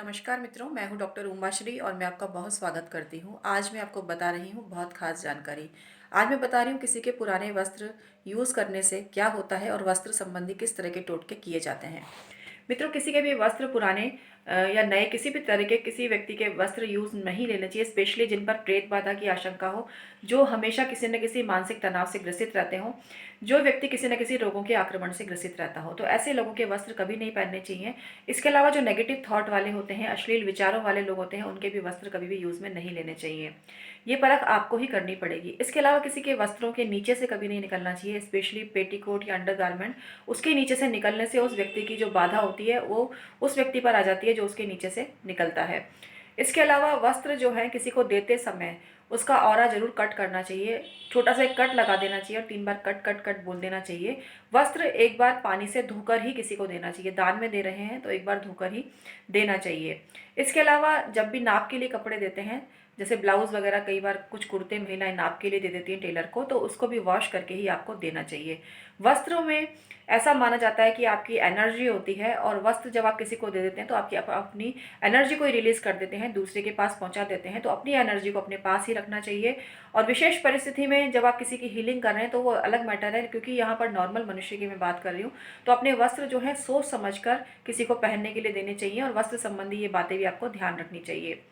नमस्कार मित्रों, मैं हूं डॉक्टर उमाश्री और मैं आपका बहुत स्वागत करती हूं। आज मैं आपको बता रही हूं बहुत खास जानकारी। आज मैं बता रही हूं किसी के पुराने वस्त्र यूज़ करने से क्या होता है और वस्त्र संबंधी किस तरह के टोटके किए जाते हैं। मित्रों, किसी के भी वस्त्र पुराने या नए किसी भी तरह के किसी व्यक्ति के वस्त्र यूज़ नहीं लेने चाहिए, स्पेशली जिन पर प्रेत बाधा की आशंका हो, जो हमेशा किसी न किसी मानसिक तनाव से ग्रसित रहते हों, जो व्यक्ति किसी न किसी रोगों के आक्रमण से ग्रसित रहता हो, तो ऐसे लोगों के वस्त्र कभी नहीं पहनने चाहिए। इसके अलावा जो नेगेटिव थॉट वाले होते हैं, अश्लील विचारों वाले लोग होते हैं, उनके भी वस्त्र कभी भी यूज़ में नहीं लेने चाहिए। ये परख आपको ही करनी पड़ेगी। इसके अलावा किसी के वस्त्रों के नीचे से कभी नहीं निकलना चाहिए, स्पेशली पेटीकोट या अंडरगारमेंट। उसके नीचे से निकलने से उस व्यक्ति की जो बाधा होती है वो उस व्यक्ति पर आ जाती है जो उसके नीचे से निकलता है। इसके अलावा वस्त्र जो है किसी को देते समय उसका ऑरा जरूर कट करना चाहिए। छोटा सा एक कट लगा देना चाहिए और 3 बार कट कट कट बोल देना चाहिए। वस्त्र एक बार पानी से धोकर ही किसी को देना चाहिए। दान में दे रहे हैं तो एक बार धोकर ही देना चाहिए। इसके अलावा जब भी नाप के लिए कपड़े देते हैं, जैसे ब्लाउज वगैरह, कई बार कुछ कुर्ते महिलाएं नाप के लिए दे देती हैं टेलर को, तो उसको भी वॉश करके ही आपको देना चाहिए। वस्त्रों में ऐसा माना जाता है कि आपकी एनर्जी होती है और वस्त्र जब आप किसी को दे देते हैं तो आपकी अपनी एनर्जी को रिलीज कर देते हैं, दूसरे के पास पहुंचा देते हैं। तो अपनी एनर्जी को अपने पास ही रखना चाहिए। और विशेष परिस्थिति में जब आप किसी की हीलिंग कर रहे हैं तो वो अलग मैटर है, क्योंकि यहाँ पर नॉर्मल मनुष्य की मैं बात कर रही हूँ। तो अपने वस्त्र जो है सोच समझकर किसी को पहनने के लिए देने चाहिए और वस्त्र संबंधी ये बातें भी आपको ध्यान रखनी चाहिए।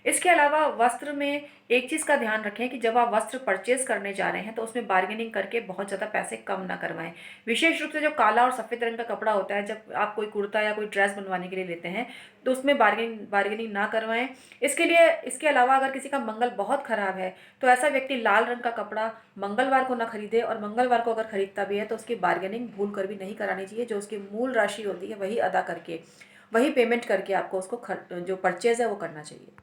इसके अलावा वस्त्र में एक चीज़ का ध्यान रखें कि जब आप वस्त्र परचेज करने जा रहे हैं तो उसमें बार्गेनिंग करके बहुत ज़्यादा पैसे कम ना करवाएं। विशेष रूप से जो काला और सफ़ेद रंग का कपड़ा होता है, जब आप कोई कुर्ता या कोई ड्रेस बनवाने के लिए लेते हैं तो उसमें बार्गेनिंग ना करवाएं। इसके अलावा अगर किसी का मंगल बहुत खराब है तो ऐसा व्यक्ति लाल रंग का कपड़ा मंगलवार को ना खरीदे, और मंगलवार को अगर खरीदता भी है तो उसकी बार्गेनिंग भूल कर भी नहीं करानी चाहिए। जो उसकी मूल राशि होती है वही अदा करके, वही पेमेंट करके आपको उसको जो परचेज है वो करना चाहिए।